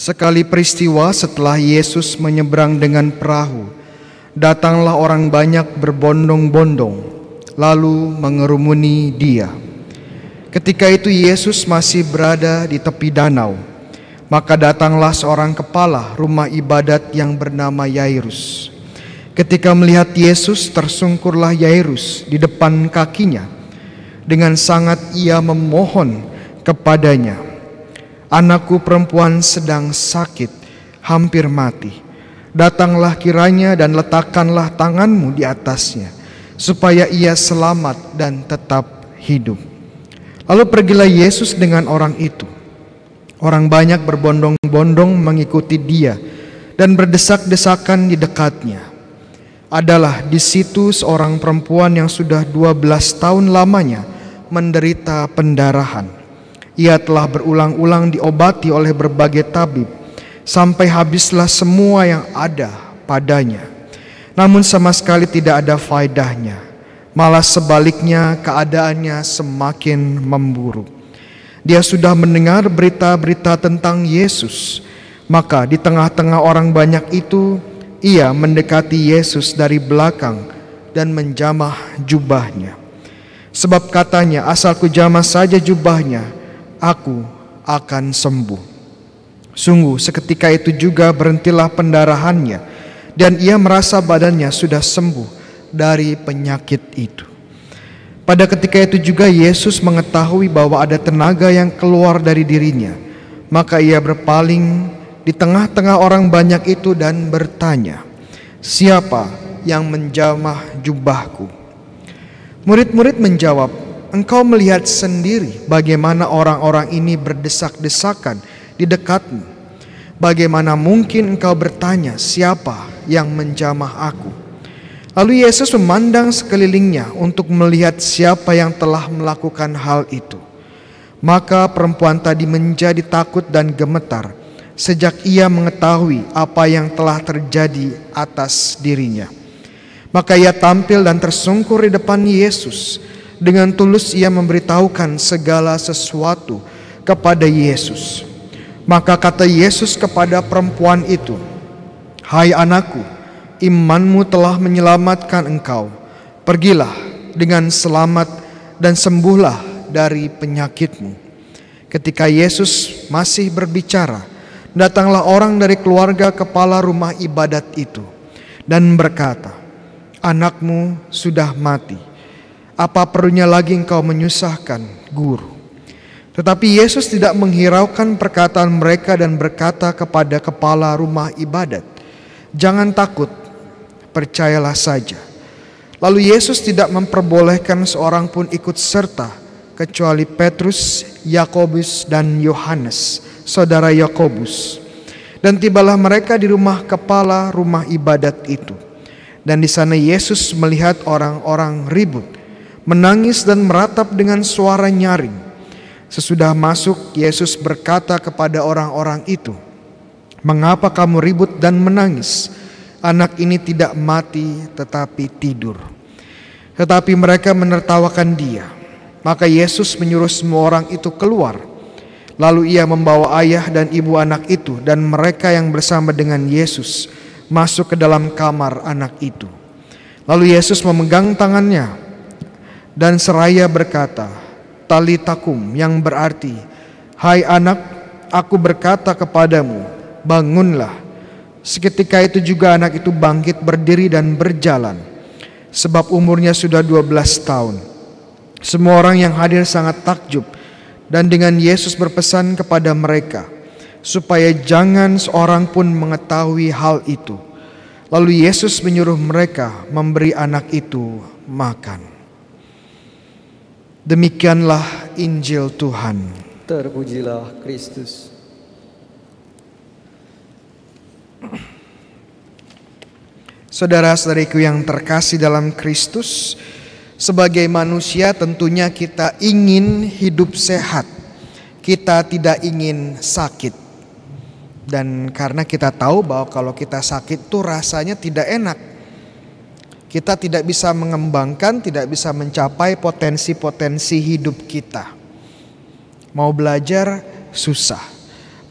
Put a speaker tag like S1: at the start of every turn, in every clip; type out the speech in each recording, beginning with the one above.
S1: Sekali peristiwa setelah Yesus menyeberang dengan perahu, datanglah orang banyak berbondong-bondong, lalu mengerumuni Dia. Ketika itu Yesus masih berada di tepi danau, maka datanglah seorang kepala rumah ibadat yang bernama Yairus. Ketika melihat Yesus, tersungkurlah Yairus di depan kakinya. Dengan sangat ia memohon kepadanya, "Anakku perempuan sedang sakit, hampir mati. Datanglah kiranya dan letakkanlah tanganmu di atasnya, supaya ia selamat dan tetap hidup." Lalu pergilah Yesus dengan orang itu. Orang banyak berbondong-bondong mengikuti Dia dan berdesak-desakan di dekatnya. Adalah di situ seorang perempuan yang sudah 12 tahun lamanya menderita pendarahan. Ia telah berulang-ulang diobati oleh berbagai tabib, sampai habislah semua yang ada padanya. Namun sama sekali tidak ada faedahnya. Malah sebaliknya keadaannya semakin memburuk. Dia sudah mendengar berita-berita tentang Yesus. Maka di tengah-tengah orang banyak itu, ia mendekati Yesus dari belakang dan menjamah jubahnya. Sebab katanya, "Asal ku jamah saja jubahnya, aku akan sembuh." Sungguh seketika itu juga berhentilah pendarahannya, dan ia merasa badannya sudah sembuh dari penyakit itu. Pada ketika itu juga Yesus mengetahui bahwa ada tenaga yang keluar dari dirinya. Maka ia berpaling di tengah-tengah orang banyak itu dan bertanya, "Siapa yang menjamah jubahku?" Murid-murid menjawab, "Engkau melihat sendiri bagaimana orang-orang ini berdesak-desakan di dekatmu. Bagaimana mungkin engkau bertanya, 'Siapa yang menjamah aku?'" Lalu Yesus memandang sekelilingnya untuk melihat siapa yang telah melakukan hal itu. Maka perempuan tadi menjadi takut dan gemetar sejak ia mengetahui apa yang telah terjadi atas dirinya. Maka ia tampil dan tersungkur di depan Yesus. Dengan tulus ia memberitahukan segala sesuatu kepada Yesus. Maka kata Yesus kepada perempuan itu, "Hai anakku, imanmu telah menyelamatkan engkau. Pergilah dengan selamat dan sembuhlah dari penyakitmu." Ketika Yesus masih berbicara, datanglah orang dari keluarga kepala rumah ibadat itu dan berkata, "Anakmu sudah mati. Apa perlunya lagi engkau menyusahkan Guru?" Tetapi Yesus tidak menghiraukan perkataan mereka dan berkata kepada kepala rumah ibadat, "Jangan takut, percayalah saja." Lalu Yesus tidak memperbolehkan seorang pun ikut serta kecuali Petrus, Yakobus, dan Yohanes, saudara Yakobus. Dan tibalah mereka di rumah kepala rumah ibadat itu. Dan di sana Yesus melihat orang-orang ribut, menangis dan meratap dengan suara nyaring. Sesudah masuk, Yesus berkata kepada orang-orang itu, "Mengapa kamu ribut dan menangis? Anak ini tidak mati tetapi tidur." Tetapi mereka menertawakan Dia. Maka Yesus menyuruh semua orang itu keluar. Lalu ia membawa ayah dan ibu anak itu dan mereka yang bersama dengan Yesus masuk ke dalam kamar anak itu. Lalu Yesus memegang tangannya dan seraya berkata, "Talita kum," yang berarti, "Hai anak, aku berkata kepadamu, bangunlah." Seketika itu juga anak itu bangkit berdiri dan berjalan, sebab umurnya sudah 12 tahun. Semua orang yang hadir sangat takjub, dan dengan Yesus berpesan kepada mereka supaya jangan seorang pun mengetahui hal itu. Lalu Yesus menyuruh mereka memberi anak itu makan. Demikianlah Injil Tuhan.
S2: Terpujilah Kristus.
S1: Saudara-saudariku yang terkasih dalam Kristus, sebagai manusia tentunya kita ingin hidup sehat. Kita tidak ingin sakit. Dan karena kita tahu bahwa kalau kita sakit tuh rasanya tidak enak. Kita tidak bisa mengembangkan, tidak bisa mencapai potensi-potensi hidup kita. Mau belajar susah.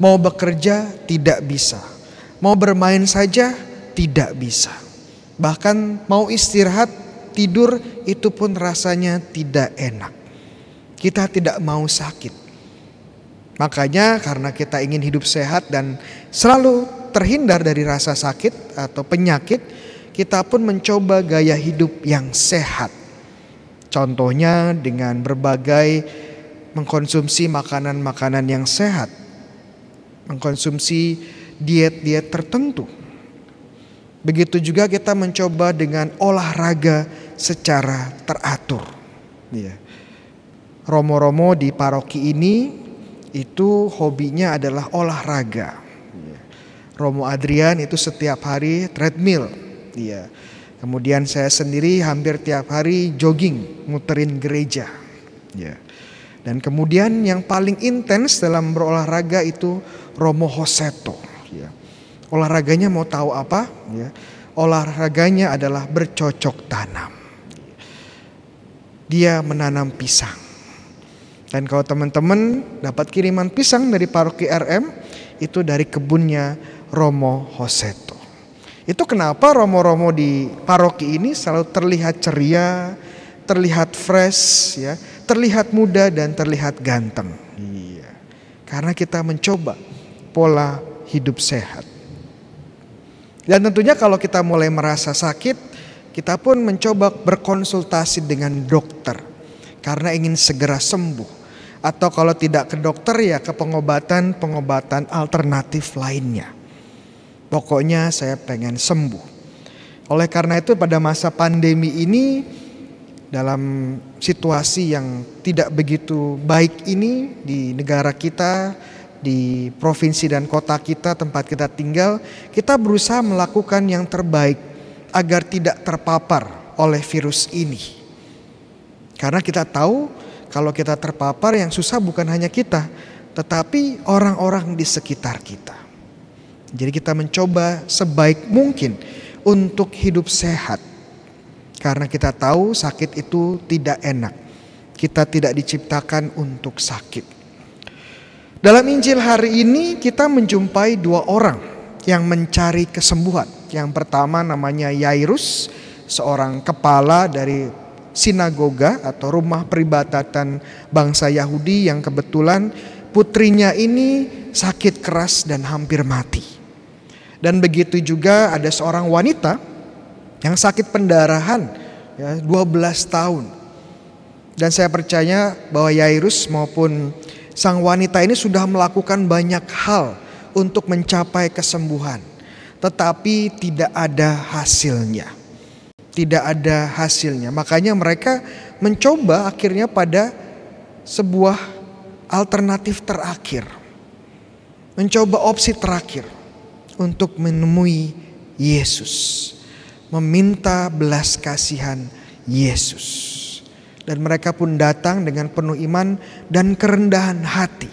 S1: Mau bekerja tidak bisa. Mau bermain saja tidak bisa. Bahkan mau istirahat, tidur itu pun rasanya tidak enak. Kita tidak mau sakit. Makanya karena kita ingin hidup sehat dan selalu terhindar dari rasa sakit atau penyakit, kita pun mencoba gaya hidup yang sehat. Contohnya dengan berbagai mengkonsumsi makanan-makanan yang sehat, mengkonsumsi diet-diet tertentu. Begitu juga kita mencoba dengan olahraga secara teratur. Romo-romo di paroki ini itu hobinya adalah olahraga. Romo Adrian itu setiap hari treadmill. Kemudian saya sendiri hampir tiap hari jogging, muterin gereja. Dan kemudian yang paling intens dalam berolahraga itu Romo Hoseto. Olahraganya mau tahu apa? Olahraganya adalah bercocok tanam. Dia menanam pisang. Dan kalau teman-teman dapat kiriman pisang dari paroki RM, itu dari kebunnya Romo Hoseto. Itu kenapa romo-romo di paroki ini selalu terlihat ceria, terlihat fresh, terlihat muda dan terlihat ganteng. Karena kita mencoba pola hidup sehat. Dan tentunya kalau kita mulai merasa sakit, kita pun mencoba berkonsultasi dengan dokter karena ingin segera sembuh. Atau kalau tidak ke dokter ya ke pengobatan alternatif lainnya. Pokoknya saya pengen sembuh. Oleh karena itu pada masa pandemi ini, dalam situasi yang tidak begitu baik ini di negara kita, di provinsi dan kota kita tempat kita tinggal, kita berusaha melakukan yang terbaik agar tidak terpapar oleh virus ini. Karena kita tahu kalau kita terpapar yang susah bukan hanya kita, tetapi orang-orang di sekitar kita. Jadi kita mencoba sebaik mungkin untuk hidup sehat. Karena kita tahu sakit itu tidak enak. Kita tidak diciptakan untuk sakit. Dalam Injil hari ini kita menjumpai dua orang yang mencari kesembuhan. Yang pertama namanya Yairus, seorang kepala dari sinagoga atau rumah peribadatan bangsa Yahudi yang kebetulan putrinya ini sakit keras dan hampir mati. Dan begitu juga ada seorang wanita yang sakit pendarahan 12 tahun. Dan saya percaya bahwa Yairus maupun sang wanita ini sudah melakukan banyak hal untuk mencapai kesembuhan. Tetapi tidak ada hasilnya. Tidak ada hasilnya. Makanya mereka mencoba akhirnya pada sebuah alternatif terakhir. Mencoba opsi terakhir untuk menemui Yesus. Meminta belas kasihan Yesus. Dan mereka pun datang dengan penuh iman dan kerendahan hati.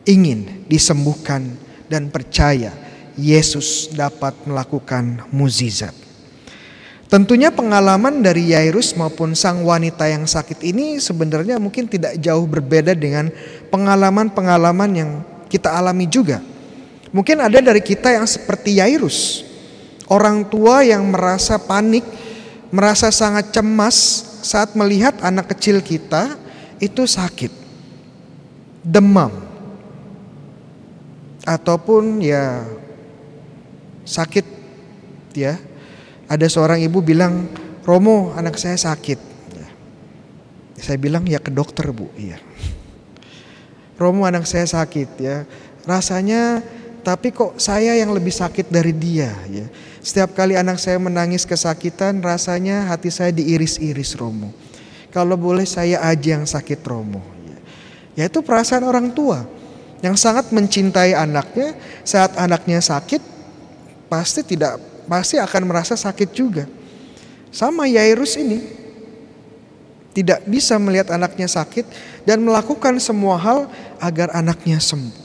S1: Ingin disembuhkan dan percaya Yesus dapat melakukan mukjizat. Tentunya pengalaman dari Yairus maupun sang wanita yang sakit ini sebenarnya mungkin tidak jauh berbeda dengan pengalaman-pengalaman yang kita alami juga. Mungkin ada dari kita yang seperti Yairus. Orang tua yang merasa panik, merasa sangat cemas saat melihat anak kecil kita itu sakit. Demam. Ataupun ya sakit ya. Ada seorang ibu bilang, Romo anak saya sakit. Saya bilang ya ke dokter bu. Iya. Romo anak saya sakit ya. Rasanya tapi kok saya yang lebih sakit dari dia ya. Setiap kali anak saya menangis kesakitan rasanya hati saya diiris-iris Romo. Kalau boleh saya aja yang sakit Romo. Ya itu perasaan orang tua yang sangat mencintai anaknya. Saat anaknya sakit pasti akan merasa sakit juga. Sama Yairus ini tidak bisa melihat anaknya sakit dan melakukan semua hal agar anaknya sembuh.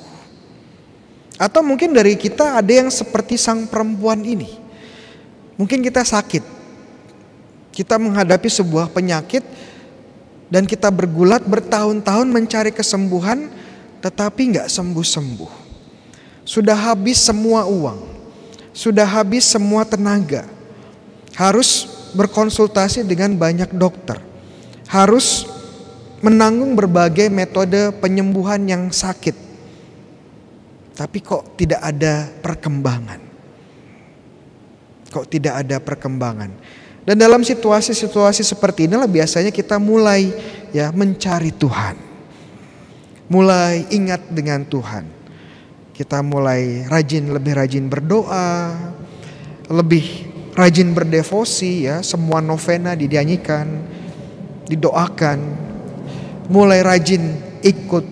S1: Atau mungkin dari kita ada yang seperti sang perempuan ini. Mungkin kita sakit. Kita menghadapi sebuah penyakit dan kita bergulat bertahun-tahun mencari kesembuhan tetapi gak sembuh-sembuh. sudah habis semua uang, sudah habis semua tenaga, harus berkonsultasi dengan banyak dokter, harus menanggung berbagai metode penyembuhan yang sakit, tapi kok tidak ada perkembangan. Kok tidak ada perkembangan. Dan dalam situasi-situasi seperti inilah biasanya kita mulai mencari Tuhan. Mulai ingat dengan Tuhan. Kita mulai lebih rajin berdoa, lebih rajin berdevosi, semua novena dinyanyikan, didoakan. Mulai rajin ikut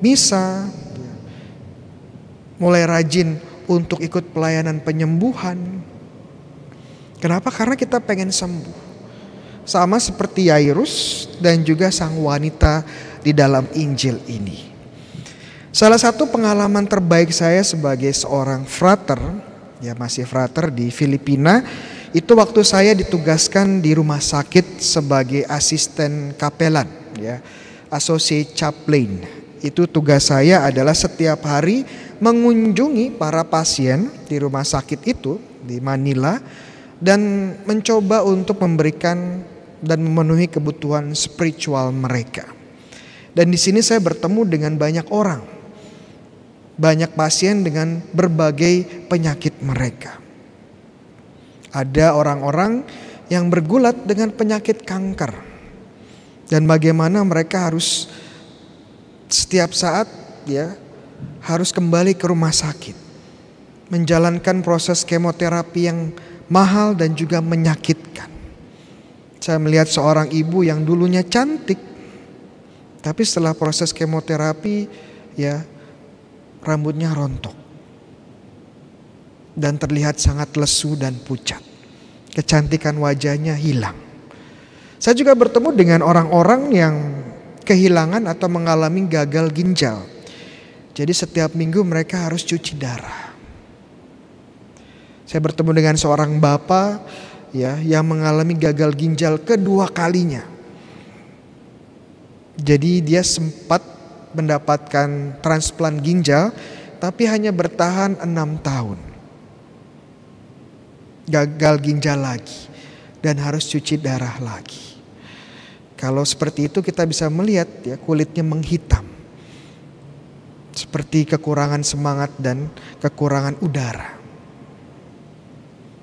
S1: misa, mulai rajin untuk ikut pelayanan penyembuhan. Kenapa? Karena kita pengen sembuh. Sama seperti Yairus dan juga sang wanita di dalam Injil ini. Salah satu pengalaman terbaik saya sebagai seorang frater, masih frater di Filipina, itu waktu saya ditugaskan di rumah sakit sebagai asisten kapelan, associate chaplain. Itu tugas saya adalah setiap hari mengunjungi para pasien di rumah sakit itu di Manila dan mencoba untuk memberikan dan memenuhi kebutuhan spiritual mereka. Dan di sini saya bertemu dengan banyak orang, banyak pasien dengan berbagai penyakit mereka. Ada orang-orang yang bergulat dengan penyakit kanker, dan bagaimana mereka harus setiap saat harus kembali ke rumah sakit, menjalankan proses kemoterapi yang mahal dan juga menyakitkan. Saya melihat seorang ibu yang dulunya cantik, tapi setelah proses kemoterapi rambutnya rontok dan terlihat sangat lesu dan pucat. Kecantikan wajahnya hilang. Saya juga bertemu dengan orang-orang yang kehilangan atau mengalami gagal ginjal. Jadi setiap minggu mereka harus cuci darah. Saya bertemu dengan seorang bapak yang mengalami gagal ginjal kedua kalinya. Jadi dia sempat mendapatkan transplant ginjal, tapi hanya bertahan 6 tahun. Gagal ginjal lagi dan harus cuci darah lagi. Kalau seperti itu kita bisa melihat kulitnya menghitam. Seperti kekurangan semangat dan kekurangan udara.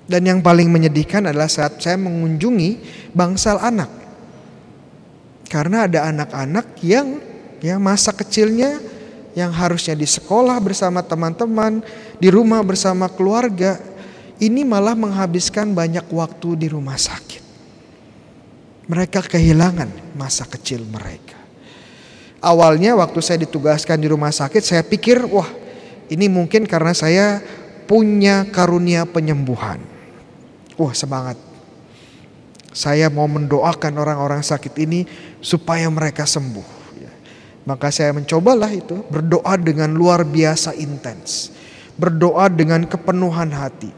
S1: Dan yang paling menyedihkan adalah saat saya mengunjungi bangsal anak. Karena ada anak-anak yang masa kecilnya yang harusnya di sekolah bersama teman-teman, di rumah bersama keluarga, ini malah menghabiskan banyak waktu di rumah sakit. Mereka kehilangan masa kecil mereka. Awalnya waktu saya ditugaskan di rumah sakit, saya pikir ini mungkin karena saya punya karunia penyembuhan. Semangat. Saya mau mendoakan orang-orang sakit ini supaya mereka sembuh. Maka saya mencobalah itu berdoa dengan luar biasa intens. Berdoa dengan kepenuhan hati.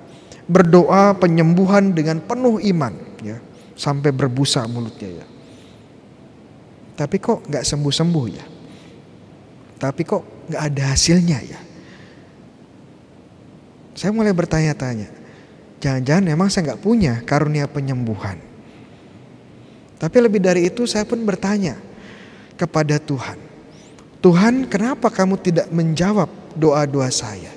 S1: Berdoa penyembuhan dengan penuh iman. Sampai berbusa mulutnya. Tapi kok gak sembuh-sembuh ya. Tapi kok gak ada hasilnya ya. Saya mulai bertanya-tanya. Jangan-jangan memang saya gak punya karunia penyembuhan. Tapi lebih dari itu saya pun bertanya kepada Tuhan. Tuhan, kenapa kamu tidak menjawab doa-doa saya?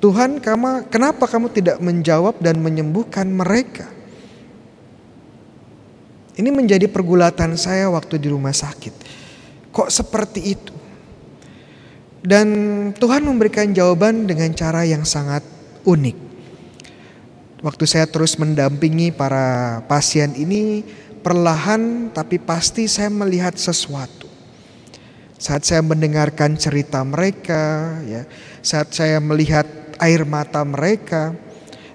S1: Tuhan, kenapa kamu tidak menjawab dan menyembuhkan mereka? Ini menjadi pergulatan saya waktu di rumah sakit. Kok seperti itu? Dan Tuhan memberikan jawaban dengan cara yang sangat unik. Waktu saya terus mendampingi para pasien ini, perlahan tapi pasti saya melihat sesuatu. Saat saya mendengarkan cerita mereka, saat saya melihat air mata mereka,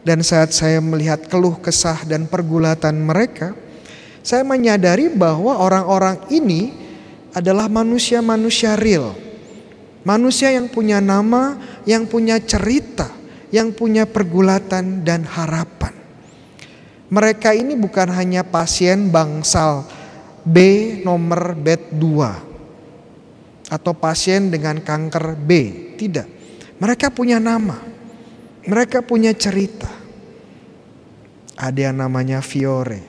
S1: dan saat saya melihat keluh kesah dan pergulatan mereka, saya menyadari bahwa orang-orang ini adalah manusia-manusia real. Manusia yang punya nama, yang punya cerita, yang punya pergulatan dan harapan. Mereka ini bukan hanya pasien bangsal B nomor bed 2 atau pasien dengan kanker B, tidak. Mereka punya nama, mereka punya cerita. Ada yang namanya Fiore,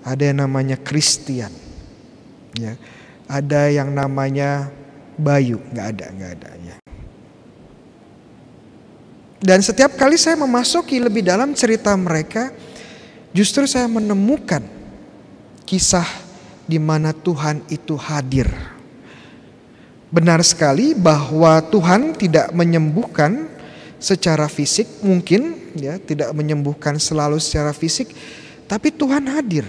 S1: ada yang namanya Christian, ya. Ada yang namanya Bayu, nggak ada ya. Dan setiap kali saya memasuki lebih dalam cerita mereka, justru saya menemukan kisah di mana Tuhan itu hadir. Benar sekali bahwa Tuhan tidak menyembuhkan secara fisik, mungkin ya, tidak menyembuhkan selalu secara fisik, tapi Tuhan hadir.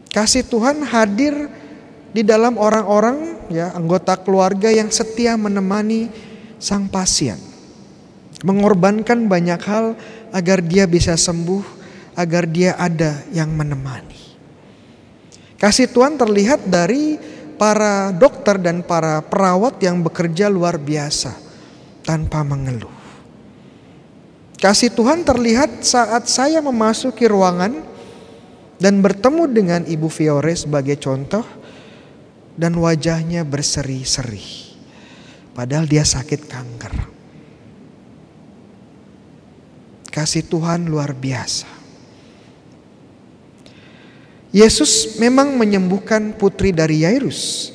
S1: Kasih Tuhan hadir di dalam orang-orang, ya, anggota keluarga yang setia menemani sang pasien. Mengorbankan banyak hal agar dia bisa sembuh, agar dia ada yang menemani. Kasih Tuhan terlihat dari para dokter dan para perawat yang bekerja luar biasa tanpa mengeluh. Kasih Tuhan terlihat saat saya memasuki ruangan dan bertemu dengan Ibu Fiore sebagai contoh, dan wajahnya berseri-seri padahal dia sakit kanker. Kasih Tuhan luar biasa. Yesus memang menyembuhkan putri dari Yairus.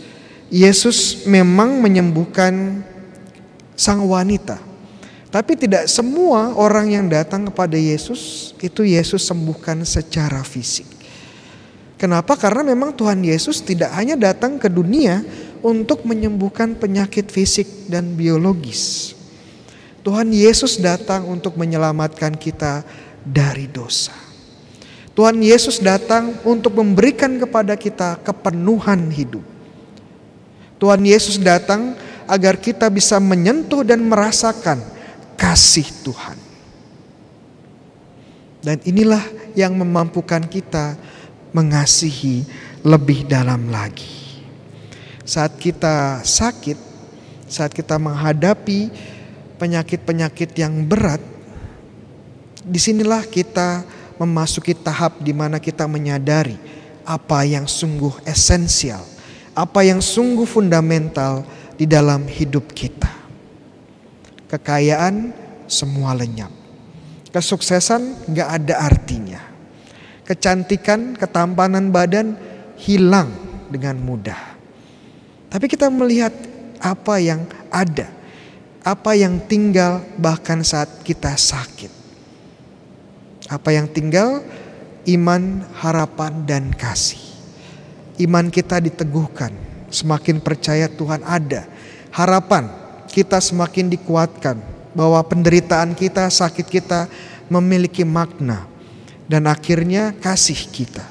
S1: Yesus memang menyembuhkan sang wanita. Tapi tidak semua orang yang datang kepada Yesus itu Yesus sembuhkan secara fisik. Kenapa? Karena memang Tuhan Yesus tidak hanya datang ke dunia untuk menyembuhkan penyakit fisik dan biologis. Tuhan Yesus datang untuk menyelamatkan kita dari dosa. Tuhan Yesus datang untuk memberikan kepada kita kepenuhan hidup. Tuhan Yesus datang agar kita bisa menyentuh dan merasakan kasih Tuhan. Dan inilah yang memampukan kita mengasihi lebih dalam lagi. Saat kita sakit, saat kita menghadapi penyakit-penyakit yang berat, disinilah kita memasuki tahap di mana kita menyadari apa yang sungguh esensial, apa yang sungguh fundamental di dalam hidup kita. Kekayaan semua lenyap, kesuksesan gak ada artinya, kecantikan, ketampanan badan hilang dengan mudah. Tapi kita melihat apa yang ada, apa yang tinggal bahkan saat kita sakit. Apa yang tinggal? Iman, harapan, dan kasih. Iman kita diteguhkan, semakin percaya Tuhan ada. Harapan kita semakin dikuatkan bahwa penderitaan kita, sakit kita memiliki makna. Dan akhirnya kasih kita.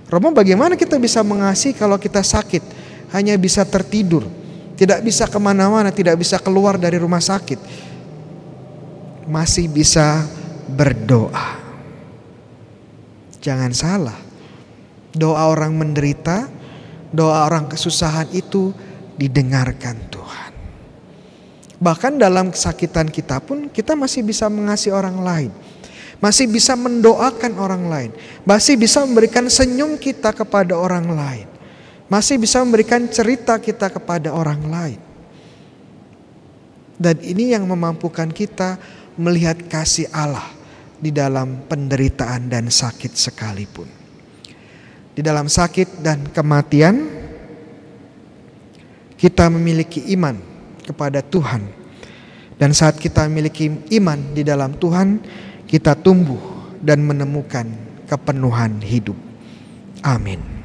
S1: Romo, bagaimana kita bisa mengasihi kalau kita sakit? Hanya bisa tertidur, tidak bisa kemana-mana, tidak bisa keluar dari rumah sakit. Masih bisa berdoa. Jangan salah, doa orang menderita, doa orang kesusahan itu didengarkan Tuhan. Bahkan dalam kesakitan kita pun kita masih bisa mengasihi orang lain. Masih bisa mendoakan orang lain. Masih bisa memberikan senyum kita kepada orang lain. Masih bisa memberikan cerita kita kepada orang lain. Dan ini yang memampukan kita melihat kasih Allah di dalam penderitaan dan sakit sekalipun. Di dalam sakit dan kematian, kita memiliki iman kepada Tuhan. Dan saat kita memiliki iman di dalam Tuhan, kita tumbuh dan menemukan kepenuhan hidup. Amin.